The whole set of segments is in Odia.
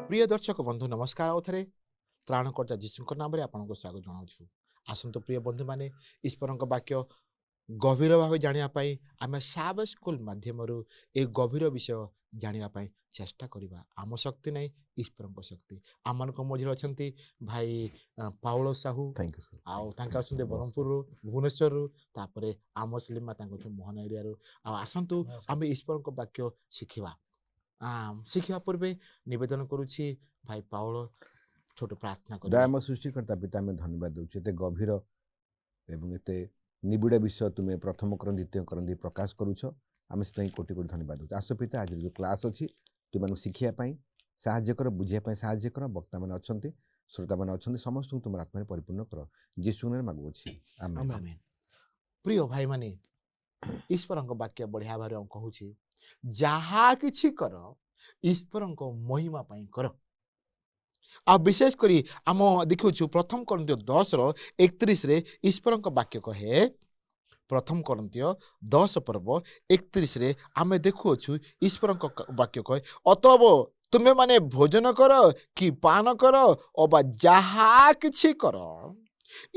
प्रिय दर्शक बंधु नमस्कार आउ थे त्राणकर्ता जीशुଙ୍କ नाम आपको स्वागत जनाऊँ। आसतु प्रिय बंधु माने ईश्वर वाक्य गभीर भाव जानापी आम साब स्कूल मध्यम ए गभीर विषय जानापी चेष्टा करवा। आम शक्ति नहीं ईश्वर शक्ति। आम मझे अच्छा भाई पाउल साहू थैंक यू सर। आउ ब्रह्मपुर भुवनेश्वर तापर आम स्लीमा मोहन एरिया आसतु आम ईश्वर वाक्य शिखा। शिखा पूर्वे निवेदन करुछि भाई पाउल छोट प्रार्थना कर। दयामय सृष्टिकर्ता पिता आम धन्यवाद दूचे एत गभीर एवं एत निबिड़ विषय तुम्हें प्रथम करन द्वितीय करन प्रकाश करुछ आम से कोटि कोटि धन्यवाद दूचे। आस पिता आज जो क्लास अच्छी तुम शिखापी साहाय्य कर बुझापी साहाय्य कर वक्ता मैंने अच्छा श्रोता मैंने अच्छा समस्त तुम आत्मा परिपूर्ण कर जीशु नाम मागुछि आमेन आमेन। प्रिय भाई माने ईश्वर वाक्य बढ़िया भाव कहूँ जहा किछि कर ईश्वर महिमा पाई कर। आ विशेष करी आम देखु प्रथम करंतिय 10:31 रे ईश्वर वाक्य कहे। प्रथम करंतिय 10 पर्व 31 रे आम देखुअछु ईश्वर वाक्य कहे अतएव तुम्हें माने भोजन कर कि पान कर अबा जहा किछि कर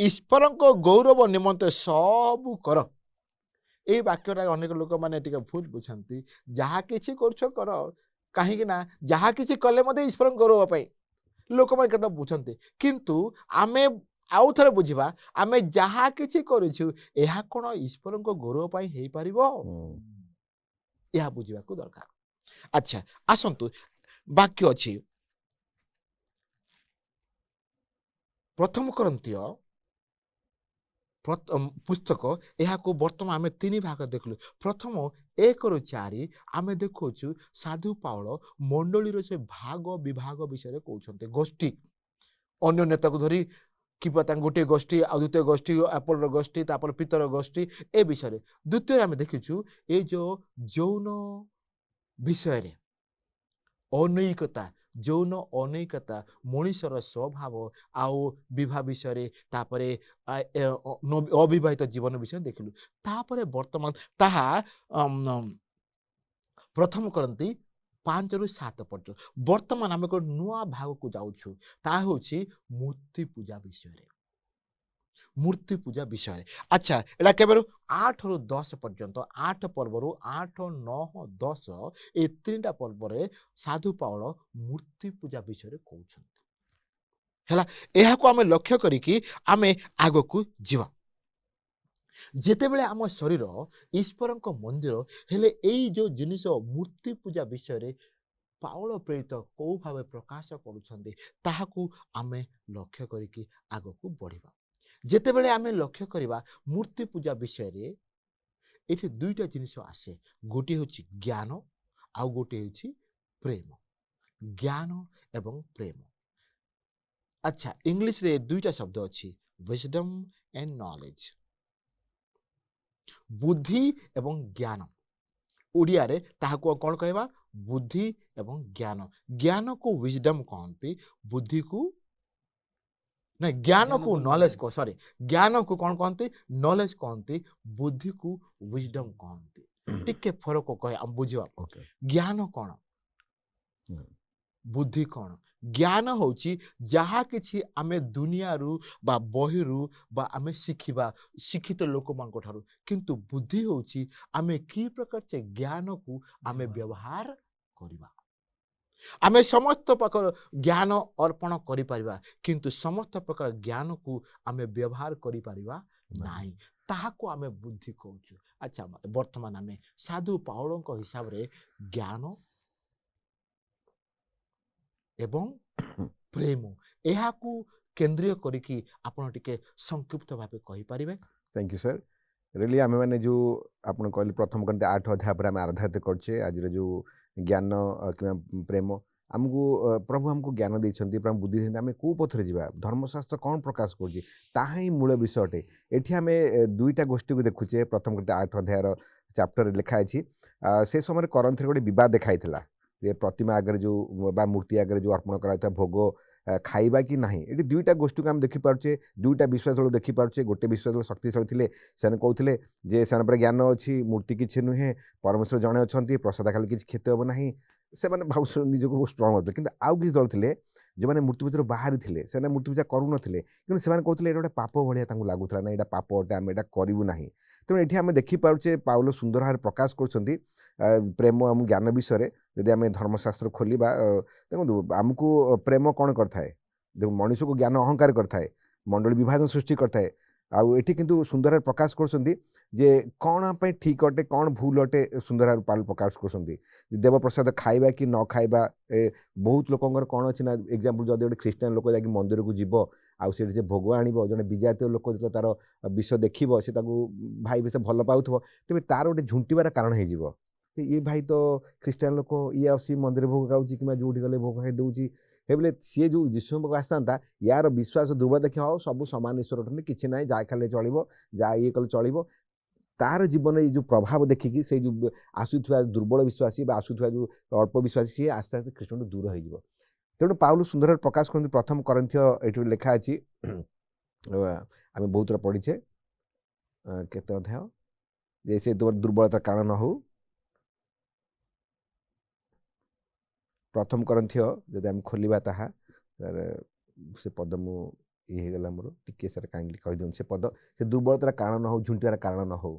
ईश्वर गौरव निमंते सब कर। ये वाक्यटा अनेक लोक मैंने भूल बुझाती जहा किछि कर कहीं जहा किछि कले मते ईश्वर गौरव पाई लोक मैंने कदा बुझाते किंतु आमे आउ थे बुझा आमे जहा किछि करिछु एहा कोन ईश्वर गौरव पाई हेई परिबो यह बुझा को दरकार। अच्छा आसंतु वाक्य अछि प्रथम करंतिय पुस्तक यह बर्तमान आम 3 भाग देखलु। प्रथम 1 ରୁ 4 आम देखु साधु पाउल मंडलीर से भाग विभाग विषय कहते गोष्ठी अन्य नेता को धरी कि गोटे गोष्ठी आ द्वितीय गोष्ठी एप्पल गोष्ठी तापर पितर गोष्ठी ए विषय। द्वितीय आम देखीचु ये जो यौन विषय अनैकता यौन अनैकता मनुष्यर स्वभाव आउ विवाह विषय तापरे अविवाहित जीवन विषय देखलु। तापरे वर्तमान ताहा प्रथम करंती 5 ରୁ 7 पर्यंत वर्तमान आम एक नुआ भाग को जाऊँ ता होछि मूर्ति पूजा विषय। मूर्ति पूजा विषय अच्छा एटा केवल 8 ରୁ 10 पर्यंत 8 पर्व 8, 9, 10 ए 3टा पर्व रे साधु पाउल मूर्ति पूजा विषय कहउछन्ति हैला। एहा को आमे लक्ष्य करिकि आमे आगो को जीवा जेते बेले आम शरीर ईश्वर मंदिर हेले एई जो जिनिस मूर्ति पूजा विषय रे पाउल प्रेरित को भावे प्रकाश करुछन्ति ताहाकू आमे लक्ष्य करिकि आगो को बढ़िबा। जेते बेले आमे लक्ष्य करिबा मूर्ति पूजा विषय रे एठी दुईटा जिनिस आसे गोटे होछि ज्ञान आउ गोटे होछि प्रेम। ज्ञान एवं प्रेम। अच्छा इंग्लिश रे दुईटा शब्द अछि विजडम एंड नॉलेज बुद्धि एवं ज्ञान। ओडिया रे ताहाको कोन कहबा बुद्धि एवं ज्ञान। ज्ञान को विजडम कहंती बुद्धि को नहीं ज्ञान को नॉलेज को सॉरी ज्ञान को कौन कहते नॉलेज कहते बुद्धि को विजडम कहते टिके फरक कहे हम बुझिबा। ज्ञान कौन बुद्धि कौन ज्ञान होची जहा किछि आमे दुनिया रु बा बहि रु बा आमे शिखिबा शिक्षित लोक मानको ठारू किंतु बुद्धि होची आमे की प्रकार से ज्ञान को आमे व्यवहार करिबा। आमे समस्त प्रकार ज्ञान अर्पण करि परिबा किंतु समस्त प्रकार ज्ञान को आमे व्यवहार करि परिबा नाही ताहाको आमे बुद्धि कहउछु। अच्छा वर्तमान आमे साधु पाउल को हिसाब रे ज्ञान एवं प्रेम एहा को केंद्रीय करिकि आपण टिके संक्षिप्त भाबे कहि परिबे। Thank you sir. रियली आमे माने जो आपण कहले प्रथम करते 8 अध्याय पर आमे आराधित करछे आज रे जो ज्ञान कि प्रेम आमको प्रभु हमको ज्ञान देइछन्ति प्रभु बुद्धि देइछन्ति आमे को पथरे जिबा धर्मशास्त्र कौन प्रकाश करछि ताहा ही मूल विषय अटे। एठी आमे दुईटा गोष्ठी को देखुचे प्रथम करते 8 अध्याय चैप्टर लिखा अछि से समय करंथ रे गोटे विवाद देखाइथिला जे प्रतिमा आगे जो बा मूर्ति आगे जो अर्पण कराइता भोग खाइबा कि नाही। ये दुईटा गोष्ठी को आम देखिपारे दुईटा विश्वास दल देखिपारे गोटे विश्वास दल शक्तिशाली थे से कहते जे से ज्ञान अच्छी मूर्ति किसी नुहे परमेश्वर जड़े अच्छा प्रसाद खाली किसी क्षति हम ना ସେମାନେ ଭାବୁ ନିଜକୁ ବହୁତ ଷ୍ଟ୍ରଙ୍ଗ ଅଥିଲେ କିନ୍ତୁ ଆଉ କିଛି ଦଳ ଥିଲେ ଯେଉଁମାନେ ମୂର୍ତ୍ତି ପୂଜାରୁ ବାହାରି ଥିଲେ ସେମାନେ ମୂର୍ତ୍ତି ପୂଜା କରୁନଥିଲେ କିନ୍ତୁ ସେମାନେ କହୁଥିଲେ ଏଇଟା ଗୋଟେ ପାପ ଭଳିଆ ତାଙ୍କୁ ଲାଗୁଥିଲା ନା ଏଇଟା ପାପ ଅଟେ ଆମେ ଏଇଟା କରିବୁ ନାହିଁ। ତେଣୁ ଏଠି ଆମେ ଦେଖିପାରୁଛେ ପାଉଲ ସୁନ୍ଦର ଭାବରେ ପ୍ରକାଶ କରୁଛନ୍ତି ପ୍ରେମ ଏବଂ ଜ୍ଞାନ ବିଷୟରେ। ଯଦି ଆମେ ଧର୍ମଶାସ୍ତ୍ର ଖୋଲିବା ଦେଖନ୍ତୁ ଆମକୁ ପ୍ରେମ କ'ଣ କରିଥାଏ, ଦେଖୁ ମଣିଷକୁ ଜ୍ଞାନ ଅହଙ୍କାର କରିଥାଏ, ମଣ୍ଡଳୀ ବିଭାଜନ ସୃଷ୍ଟି କରିଥାଏ। ଆଉ ଏଠି କିନ୍ତୁ ସୁନ୍ଦର ଭାବରେ ପ୍ରକାଶ କରୁଛନ୍ତି ଯେ କ'ଣ ପାଇଁ ଠିକ୍ ଅଟେ କ'ଣ ଭୁଲ ଅଟେ, ସୁନ୍ଦର ଭାବରେ ପାଉଲ ପ୍ରକାଶ କରୁଛନ୍ତି। ଦେବପ୍ରସାଦ ଖାଇବା କି ନ ଖାଇବା, ବହୁତ ଲୋକଙ୍କର କ'ଣ ଅଛି ନା ଏକ୍ଜାମ୍ପଲ୍ ଯଦି ଗୋଟେ ଖ୍ରୀଷ୍ଟିଆନ ଲୋକ ଯାଇକି ମନ୍ଦିରକୁ ଯିବ ଆଉ ସେଠି ଯେ ଭୋଗ ଆଣିବ, ଜଣେ ବିଜାତୀୟ ଲୋକ ଯେତେବେଳେ ତାର ବିଷ ଦେଖିବ ସେ ତାକୁ ଭାଇ ବେଶ ଭଲ ପାଉଥିବ, ତେବେ ତାର ଗୋଟେ ଝୁଣ୍ଟିବାର କାରଣ ହେଇଯିବ। ଇଏ ଭାଇ ତ ଖ୍ରୀଷ୍ଟିଆନ ଲୋକ, ଇଏ ଆସି ମନ୍ଦିର ଭୋଗ ଖାଉଛି କିମ୍ବା ଯେଉଁଠି ଗଲେ ଭୋଗ ଖାଇ ଦେଉଛି, ହେଲେ ସିଏ ଯେଉଁ ଯୀଶୁଙ୍କ ପାଖକୁ ଆସିଥାନ୍ତା ୟାର ବିଶ୍ୱାସ ଦୁର୍ବଳ ଦେଖି ହଉ ସବୁ ସମାନ ଈଶ୍ୱର ଅଛନ୍ତି, କିଛି ନାହିଁ, ଯାହା ଖାଇଲେ ଚଳିବ, ଯାହା ଇଏ କଲେ ଚଳିବ, ତାର ଜୀବନରେ ଏଇ ଯେଉଁ ପ୍ରଭାବ ଦେଖିକି ସେଇ ଯେଉଁ ଆସୁଥିବା ଦୁର୍ବଳ ବିଶ୍ୱାସୀ ବା ଆସୁଥିବା ଯେଉଁ ଅଳ୍ପ ବିଶ୍ୱାସୀ ସିଏ ଆସ୍ତେ ଆସ୍ତେ ଖ୍ରୀଷ୍ଟଠୁ ଦୂର ହେଇଯିବ। ତେଣୁ ପାଉଲ ସୁନ୍ଦର ପ୍ରକାଶ କରନ୍ତି ପ୍ରଥମ କରିନ୍ଥୀୟ ଏଇଠି ଲେଖା ଅଛି, ଆମେ ବହୁତ ଥର ପଢ଼ିଛେ, କେତେ ଅଧ୍ୟାୟ, ଯେ ସେ ଦୁର୍ବଳତାର କାରଣ ନ ହଉ। ପ୍ରଥମ କରିନ୍ଥୀୟ ଯଦି ଆମେ ଖୋଲିବା ତାହା ସେ ପଦ ମୁଁ ଇଏ ହେଇଗଲା ମୋର, ଟିକେ ସାର୍ କାଇଣ୍ଡଲି କହିଦିଅନ୍ତୁ ସେ ପଦ, ସେ ଦୁର୍ବଳତାର କାରଣ ନ ହଉ, ଝୁଣ୍ଟିବାର କାରଣ ନ ହଉ,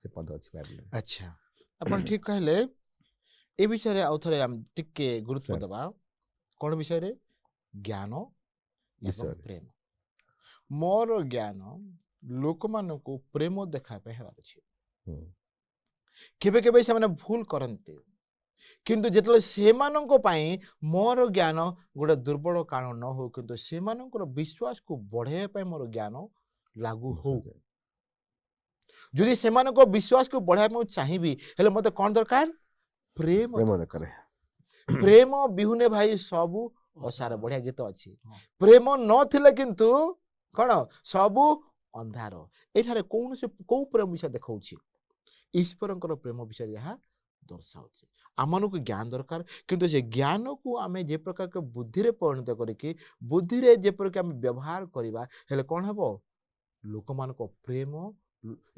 ସେ ପଦ ଅଛି ବାଇବଲରେ। ଆଚ୍ଛା, ଆପଣ ଠିକ କହିଲେ। ଏ ବିଷୟରେ ଆଉ ଥରେ ଆମେ ଟିକେ ଗୁରୁତ୍ୱ ସାର୍। ଦେବା। କ'ଣ ବିଷୟରେ? ଜ୍ଞାନ ଏବଂ ବିଷୟରେ। ପ୍ରେମ। ମୋର ଜ୍ଞାନ ଲୋକମାନଙ୍କୁ ପ୍ରେମ ଦେଖାଇବା ପାଇଁ ହେବାର ଅଛି। କେବେ କେବେ ସେମାନେ ଭୁଲ କରନ୍ତି, କିନ୍ତୁ ଯେତେବେଳେ ସେମାନଙ୍କ ପାଇଁ ମୋର ଜ୍ଞାନ ଗୋଟେ ଦୁର୍ବଳ କାରଣ ନ ହଉ, କିନ୍ତୁ ସେମାନଙ୍କର ବିଶ୍ୱାସକୁ ବଢ଼ାଇବା ପାଇଁ ମୋର ଜ୍ଞାନ ଲାଗୁ ହଉ। ଯଦି ସେମାନଙ୍କ ବିଶ୍ୱାସକୁ ବଢ଼ାଇବା ପାଇଁ ଚାହିଁବି, ହେଲେ ମୋତେ କ'ଣ ଦରକାର? ପ୍ରେମ ଦରକାର। ପ୍ରେମ ବିହୁନେ ଭାଇ ସବୁ ଅସାର, ବଢ଼ିଆ ଗୀତ ଅଛି। ପ୍ରେମ ନଥିଲେ କିନ୍ତୁ କ'ଣ? ସବୁ ଅନ୍ଧାର। ଏଠାରେ କୌଣସି କୋଉ ପ୍ରେମ ବିଷୟ ଦେଖାଉଛି? ଈଶ୍ୱରଙ୍କର ପ୍ରେମ ବିଷୟରେ ଏହା ଦର୍ଶାଉଛି। ଆମମାନଙ୍କୁ ଜ୍ଞାନ ଦରକାର, କିନ୍ତୁ ସେ ଜ୍ଞାନକୁ ଆମେ ଯେ ପ୍ରକାର ବୁଦ୍ଧିରେ ପରିଣତ କରିକି ବୁଦ୍ଧିରେ ଯେପରିକି ଆମେ ବ୍ୟବହାର କରିବା, ହେଲେ କ'ଣ ହେବ? ଲୋକମାନଙ୍କ ପ୍ରେମ,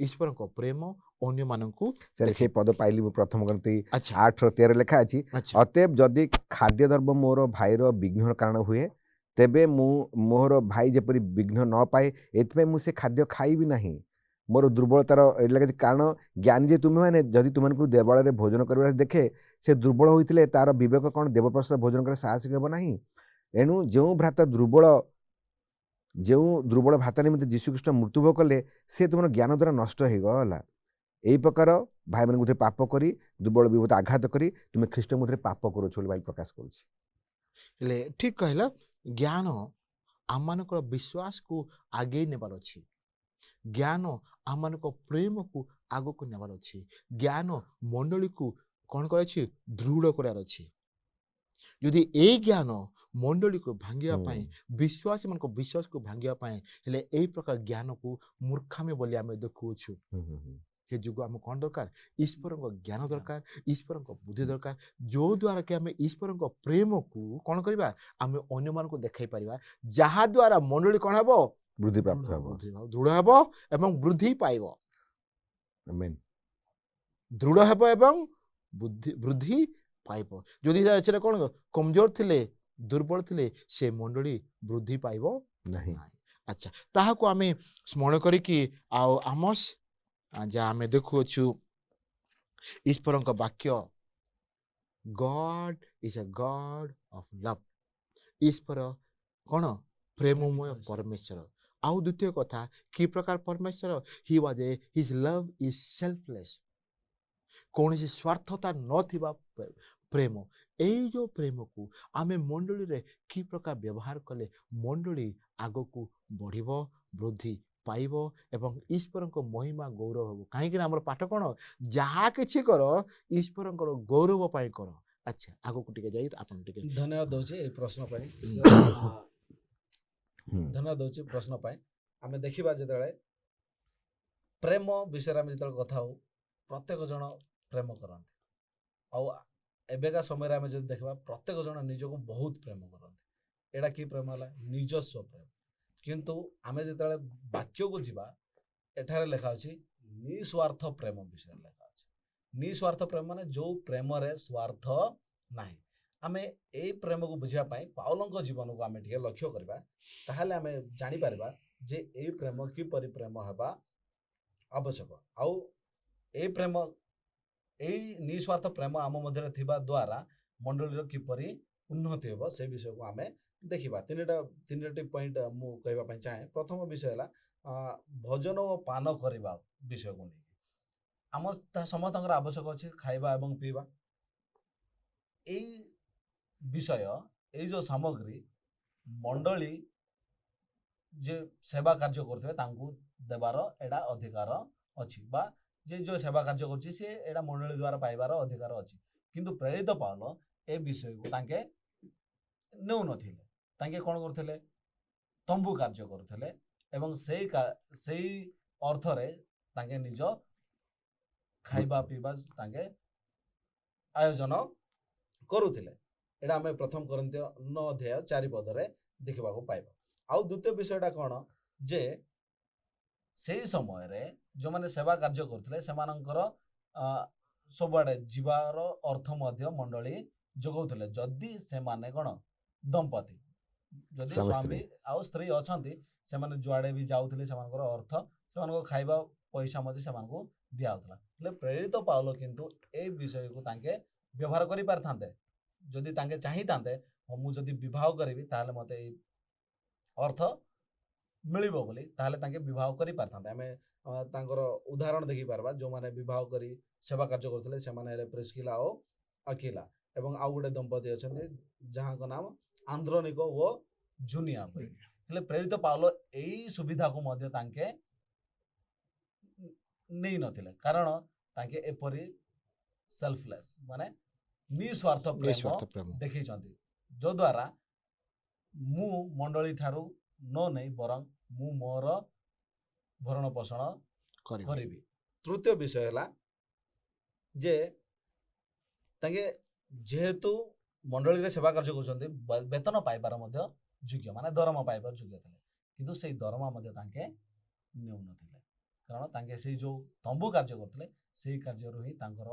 ଈଶ୍ୱରଙ୍କ ପ୍ରେମ ଅନ୍ୟମାନଙ୍କୁ। ସେ ପଦ ପାଇଲି ମୁଁ ପ୍ରଥମ କରିନ୍ଥୀ ଆଚ୍ଛା 8:13 ଲେଖା ଅଛି, ଆଚ୍ଛା ଅତଏବ ଯଦି ଖାଦ୍ୟଦ୍ରବ୍ୟ ମୋର ଭାଇର ବିଘ୍ନର କାରଣ ହୁଏ, ତେବେ ମୁଁ ମୋର ଭାଇ ଯେପରି ବିଘ୍ନ ନ ପାଏ ଏଥିପାଇଁ ମୁଁ ସେ ଖାଦ୍ୟ ଖାଇବି ନାହିଁ। ମୋର ଦୁର୍ବଳତାର ଏଇଟା ଲାଗିଛି, କାରଣ ଜ୍ଞାନୀ ଯେ ତୁମେମାନେ ଯଦି ତୁମମାନଙ୍କୁ ଦେବାଳୟରେ ଭୋଜନ କରିବାର ଦେଖେ, ସେ ଦୁର୍ବଳ ହୋଇଥିଲେ ତାର ବିବେକ କ'ଣ ଦେବପ୍ରସାଦ ଭୋଜନ କରିବା ସାହସିକ ହେବ ନାହିଁ? ଏଣୁ ଯେଉଁ ଦୁର୍ବଳ ଭ୍ରାତା ନିମିତ୍ତ ଯୀଶୁଖ୍ରୀଷ୍ଟ ମୃତ୍ୟୁଭୋଗ କଲେ, ସେ ତୁମର ଜ୍ଞାନ ଦ୍ୱାରା ନଷ୍ଟ ହେଇଗଲା। ଏହି ପ୍ରକାର ଭାଇମାନଙ୍କୁ ଭିତରେ ପାପ କରି ଦୁର୍ବଳ ବିଭୂତ ଆଘାତ କରି ତୁମେ ଖ୍ରୀଷ୍ଟ ମଧ୍ୟରେ ପାପ କରୁଛ ବୋଲି ବାଇବଲ ପ୍ରକାଶ କରୁଛି। ହେଲେ ଠିକ କହିଲ, ଜ୍ଞାନ ଆମମାନଙ୍କର ବିଶ୍ୱାସକୁ ଆଗେଇ ନେବାର ଅଛି। ଜ୍ଞାନ ଆମମାନଙ୍କ ପ୍ରେମକୁ ଆଗକୁ ନେବାର ଅଛି। ଜ୍ଞାନ ମଣ୍ଡଳୀକୁ କ'ଣ କରାଅଛି? ଦୃଢ଼ କରିବାର ଅଛି। ଯଦି ଏଇ ଜ୍ଞାନ ମଣ୍ଡଳୀକୁ ଭାଙ୍ଗିବା ପାଇଁ, ବିଶ୍ୱାସୀମାନଙ୍କ ବିଶ୍ୱାସକୁ ଭାଙ୍ଗିବା ପାଇଁ, ହେଲେ ଏଇ ପ୍ରକାର ଜ୍ଞାନକୁ ମୂର୍ଖାମୀ ବୋଲି ଆମେ ଦେଖୁଅଛୁ। ସେ ଯୋଗୁଁ ଆମକୁ କ'ଣ ଦରକାର? ଈଶ୍ୱରଙ୍କ ଜ୍ଞାନ ଦରକାର, ଈଶ୍ୱରଙ୍କ ବୁଦ୍ଧି ଦରକାର, ଯେଉଁ ଦ୍ୱାରା କି ଆମେ ଈଶ୍ୱରଙ୍କ ପ୍ରେମକୁ କ'ଣ କରିବା? ଆମେ ଅନ୍ୟମାନଙ୍କୁ ଦେଖାଇ ପାରିବା, ଯାହାଦ୍ୱାରା ମଣ୍ଡଳୀ କ'ଣ ହେବ? ବୃଦ୍ଧି ପ୍ରାପ୍ତ ହେବ, ଦୃଢ଼ ହେବ ଏବଂ ବୃଦ୍ଧି ପାଇବ। ଆମେନ୍। ଦୃଢ଼ ହେବ ଏବଂ ବୃଦ୍ଧି ପାଇବ। ଯଦି ସେଟା କ'ଣ କମଜୋର ଥିଲେ, ଦୁର୍ବଳ ଥିଲେ, ସେ ମଣ୍ଡଳୀ ବୃଦ୍ଧି ପାଇବ ନାହିଁ। ଆଚ୍ଛା, ତାହାକୁ ଆମେ ସ୍ମରଣ କରିକି ଆଉ ଆମସ୍ ଯାହା ଆମେ ଦେଖୁଅଛୁ ଈଶ୍ୱରଙ୍କ ବାକ୍ୟ, God is a God of love. ଈଶ୍ୱର କ'ଣ? ପ୍ରେମମୟ ପରମେଶ୍ୱର। ଆଉ ଦ୍ୱିତୀୟ କଥା, କି ପ୍ରକାର ପରମେଶ୍ୱର? His love is selfless. କୌଣସି ସ୍ୱାର୍ଥତା ନଥିବା ପ୍ରେମ। ଏଇ ଯେଉଁ ପ୍ରେମକୁ ଆମେ ମଣ୍ଡଳୀରେ କି ପ୍ରକାର ବ୍ୟବହାର କଲେ ମଣ୍ଡଳୀ ଆଗକୁ ବଢ଼ିବ, ବୃଦ୍ଧି ପାଇବ ଏବଂ ଈଶ୍ୱରଙ୍କ ମହିମା ଗୌରବ ହେବ। କାହିଁକିନା ଆମର ପାଠ କ'ଣ? ଯାହା କିଛି କର ଈଶ୍ୱରଙ୍କର ଗୌରବ ପାଇଁ କର। ଆଚ୍ଛା, ଆଗକୁ ଟିକେ ଯାଇ ଆପଣ ଟିକେ ଧନ୍ୟବାଦ ଦେଉଛି ଏଇ ପ୍ରଶ୍ନ ପାଇଁ। ଧନ୍ୟବାଦ ଦେଉଛି ପ୍ରଶ୍ନ ପାଇଁ। ଆମେ ଦେଖିବା ଯେତେବେଳେ ପ୍ରେମ ବିଷୟରେ ଆମେ ଯେତେବେଳେ କଥା ହଉ, ପ୍ରତ୍ୟେକ ଜଣ ପ୍ରେମ କରନ୍ତି। ଆଉ ଏବେକା ସମୟରେ ଆମେ ଯଦି ଦେଖିବା, ପ୍ରତ୍ୟେକ ଜଣ ନିଜକୁ ବହୁତ ପ୍ରେମ କରନ୍ତି। ଏଇଟା କି ପ୍ରେମ ହେଲା? ନିଜସ୍ୱ ପ୍ରେମ। କିନ୍ତୁ ଆମେ ଯେତେବେଳେ ବାକ୍ୟକୁ ଯିବା, ଏଠାରେ ଲେଖା ଅଛି ନିସ୍ୱାର୍ଥ ପ୍ରେମ ବିଷୟରେ ଲେଖା ଅଛି। निस्वार्थ प्रेम माने जो प्रेम रे स्वार्थ नाही आमे एई प्रेम को बुझिया पाई पाउलंक जीवन को आमे ठीक लक्ष्य करबा ताहाले आमे जानि परबा जे एई प्रेम की परि प्रेम हेबा आवश्यक आउ एई प्रेम एई निस्वार्थ प्रेम आम मध्य थिबा द्वारा मंडलीर किपरि उन्नति हेबो से विषय को आमे देखिबा तीनटा पॉइंट मु कहबा पई चाहे प्रथम विषय हला भोजन और पान करबा विषय को नहीं आम समस्त आवश्यक अच्छे खाइबा एवं पीवा एई विषय एई जो सामग्री मंडली जे सेवा कार्य करथिबे तांकू देबार एडा अधिकार अछि बा जे जो सेवा कार्य करछि से एडा मंडली द्वारा पाइबार अधिकार अछि किंतु प्रेरित पाउल ए विषय को तांके नेउ नथिले तांके कोन करथिले तंबू कार्य करथिले एवं सेई अर्थरे तांके निज खाइबा पीबा तांके आयोजन करुथिले एडा हमें प्रथम कोरिन्थियो 9 अध्याय 4 पदरे देखिबा को पाइबा आउ द्वितीय विषयटा कोन जे सेई समय रे जो माने सेवा कार्य करथिले सेमानंकर सबआडे जीवार अर्थ मध्य मंडली जोगौथिले जदि से माने कोन दंपति जदि स्वामी आउ स्त्री अछंती से माने जुआडे भी जाउथिले सेमानकर अर्थ सेमानको खाइबा पैसा मध्य सेमानको दिया होतला ले प्रेरित पाउल किंतु ए विषय को तांके व्यवहार करि पारथांते जदि तांके चाहि तांते मु जदि विवाह करिवि ताले मते अर्थ मिलिबो बोली ताले तांके विवाह करि पारथांते हमें तांकर उदाहरण देखि पारबा जो माने विवाह करी सेवा कार्य करथिले से माने प्रिस्किला ओ अकिला एवं आउ गोटे दंपति अछंती जहां को नाम आंद्रोनिको वो जुनिया हेले प्रेरित पाउल एई सुविधा को मध्य तांके नहीं नथिले कारण तांके एपरी सेल्फलेस माने निस्वार्थ प्रेम देखि चंती जो द्वारा मु मंडली ठारू न नहीं बरं मु मोर भरण पोषण करिबी तृतीय विषय हला जे तांके जेहेतु मंडली रे सेवा कार्य करछंती वेतन पाइबार मध्य योग्य माने दरमा पाइबार योग्य थिले किंतु सेई दरमा मध्य तांके नेउ नथिले कारण तांके से जो तंबू कार्य करथिले सेई कार्य रो ही तांकर